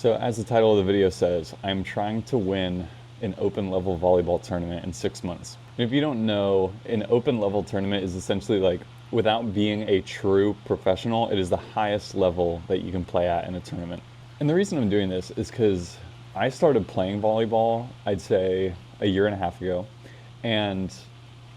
So as the title of the video says, I'm trying to win an open level volleyball tournament in 6 months. And if you don't know, an open level tournament is essentially like, without being a true professional, it is the highest level that you can play at in a tournament. And the reason I'm doing this is because I started playing volleyball, I'd say a year and a half ago, and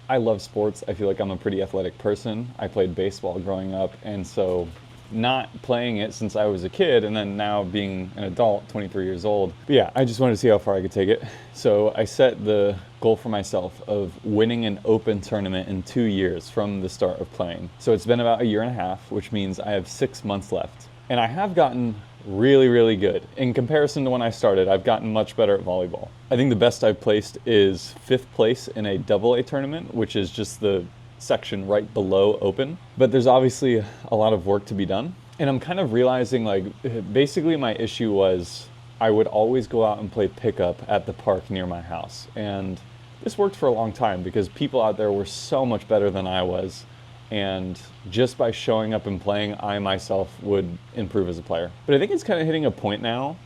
I love sports. I feel like I'm a pretty athletic person. I played baseball growing up, and so not playing it since I was a kid and then now being an adult, 23 years old. But yeah, I just wanted to see how far I could take it. So I set the goal for myself of winning an open tournament in 2 years from the start of playing. So it's been about a year and a half, which means I have 6 months left. And I have gotten really, really good. In comparison to when I started, I've gotten much better at volleyball. I think the best I've placed is 5th place in a AA tournament, which is just the section right below open. But there's obviously a lot of work to be done. And I'm kind of realizing, like, basically my issue was I would always go out and play pickup at the park near my house. And this worked for a long time because people out there were so much better than I was. And just by showing up and playing, I myself would improve as a player. But I think it's kind of hitting a point now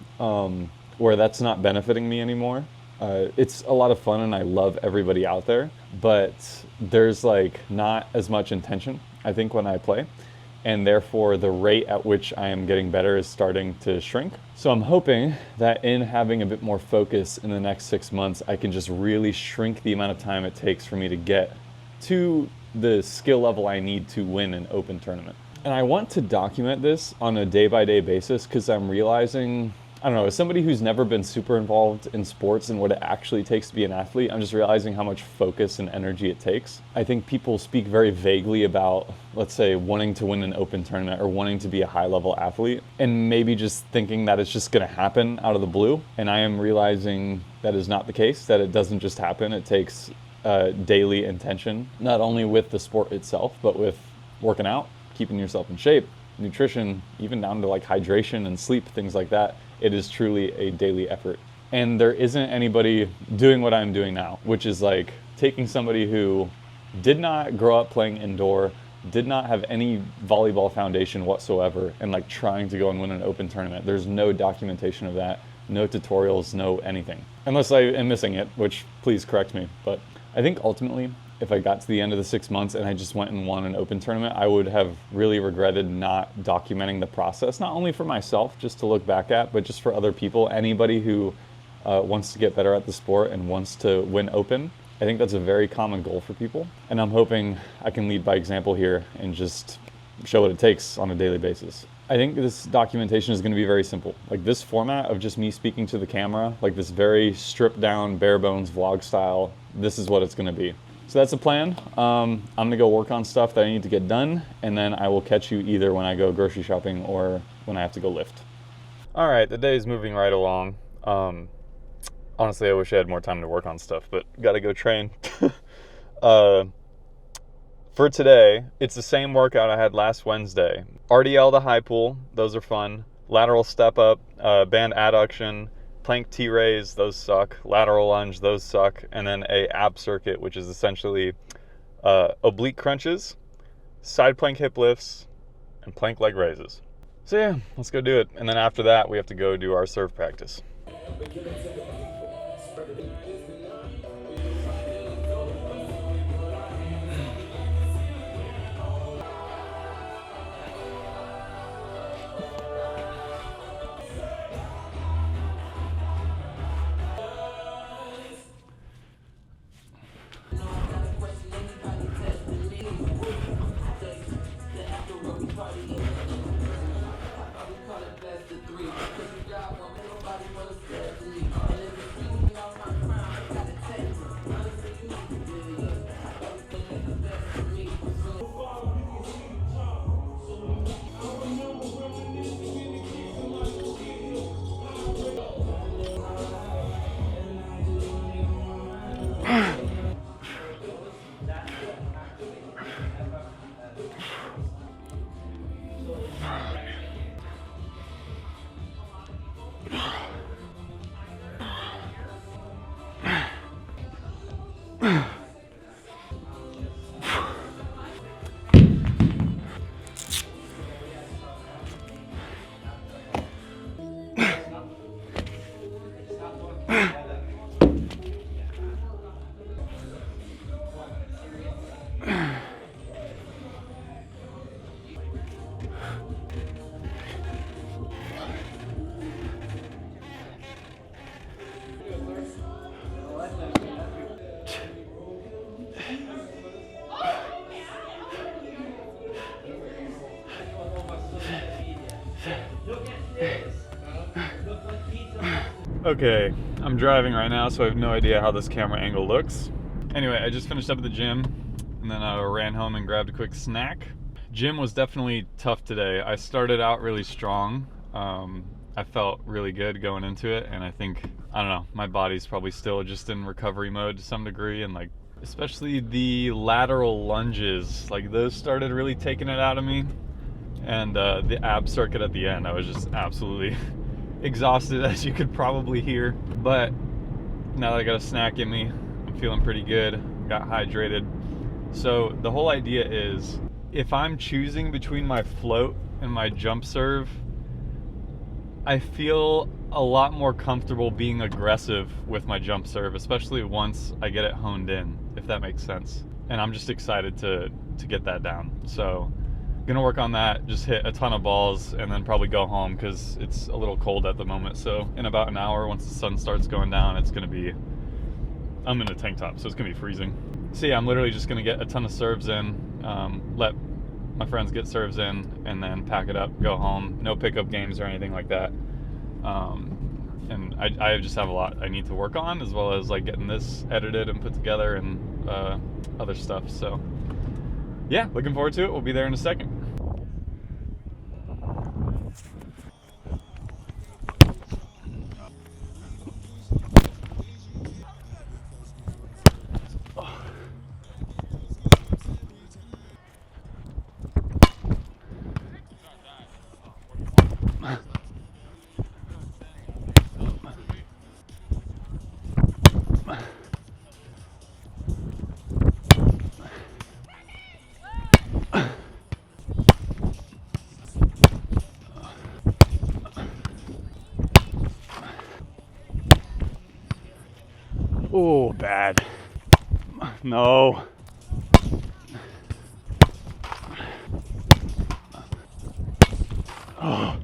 where that's not benefiting me anymore. It's a lot of fun and I love everybody out there, but there's like not as much intention, I think, when I play. And therefore the rate at which I am getting better is starting to shrink. So I'm hoping that in having a bit more focus in the next 6 months, I can just really shrink the amount of time it takes for me to get to the skill level I need to win an open tournament. And I want to document this on a day-by-day basis because I'm realizing, I don't know, as somebody who's never been super involved in sports and what it actually takes to be an athlete, I'm just realizing how much focus and energy it takes. I think people speak very vaguely about, let's say, wanting to win an open tournament or wanting to be a high-level athlete, and maybe just thinking that it's just going to happen out of the blue. And I am realizing that is not the case, that it doesn't just happen. It takes daily intention, not only with the sport itself, but with working out, keeping yourself in shape, nutrition, even down to like hydration and sleep, things like that. It is truly a daily effort. And there isn't anybody doing what I'm doing now, which is like taking somebody who did not grow up playing indoor, did not have any volleyball foundation whatsoever, and like trying to go and win an open tournament. There's no documentation of that, no tutorials, no anything. Unless I am missing it, which please correct me. But I think ultimately, if I got to the end of the 6 months and I just went and won an open tournament, I would have really regretted not documenting the process, not only for myself, just to look back at, but just for other people. Anybody who wants to get better at the sport and wants to win open. I think that's a very common goal for people. And I'm hoping I can lead by example here and just show what it takes on a daily basis. I think this documentation is going to be very simple. Like this format of just me speaking to the camera, like this very stripped down, bare bones vlog style, this is what it's going to be. So that's the plan. I'm going to go work on stuff that I need to get done, and then I will catch you either when I go grocery shopping or when I have to go lift. All right, the day is moving right along. Honestly, I wish I had more time to work on stuff, but got to go train. For today, it's the same workout I had last Wednesday. RDL to high pull, those are fun. Lateral step up, band adduction, plank T-raise, those suck. Lateral lunge, those suck. And then a ab circuit, which is essentially oblique crunches, side plank hip lifts, and plank leg raises. So yeah, let's go do it. And then after that, we have to go do our serve practice. Okay, I'm driving right now, so I have no idea how this camera angle looks. Anyway, I just finished up at the gym, and then I ran home and grabbed a quick snack. Gym was definitely tough today. I started out really strong. I felt really good going into it, and I think, I don't know, my body's probably still just in recovery mode to some degree, and like, especially the lateral lunges, like those started really taking it out of me. And the ab circuit at the end, I was just absolutely exhausted, as you could probably hear. But now that I got a snack in me, I'm feeling pretty good, got hydrated. So the whole idea is, if I'm choosing between my float and my jump serve, I feel a lot more comfortable being aggressive with my jump serve, especially once I get it honed in, if that makes sense. And I'm just excited to get that down. So gonna work on that, just hit a ton of balls, and then probably go home because it's a little cold at the moment. So in about an hour, once the sun starts going down, it's gonna be, I'm in a tank top, so it's gonna be freezing. So yeah, I'm literally just gonna get a ton of serves in, let my friends get serves in, and then pack it up, go home. No pickup games or anything like that. And I just have a lot I need to work on, as well as like getting this edited and put together and other stuff. So yeah, looking forward to it. We'll be there in a second. Oh, bad. No. Oh.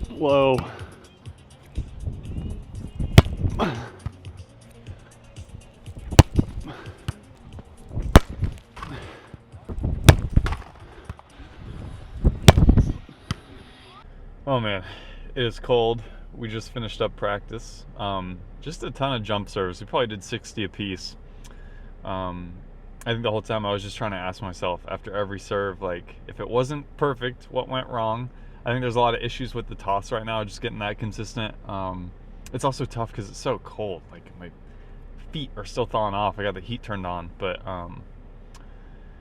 Whoa. Oh man, it is cold. We just finished up practice. Just a ton of jump serves. We probably did 60 apiece. I think the whole time I was just trying to ask myself after every serve, like, if it wasn't perfect, what went wrong? I think there's a lot of issues with the toss right now, just getting that consistent. It's also tough because it's so cold. Like, my feet are still thawing off. I got the heat turned on, but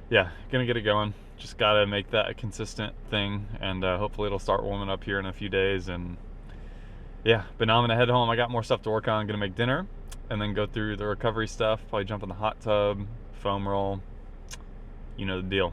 yeah, gonna get it going. Just gotta make that a consistent thing, and hopefully it'll start warming up here in a few days. And yeah, but now I'm gonna head home. I got more stuff to work on. I'm gonna make dinner and then go through the recovery stuff, probably jump in the hot tub, foam roll, you know the deal.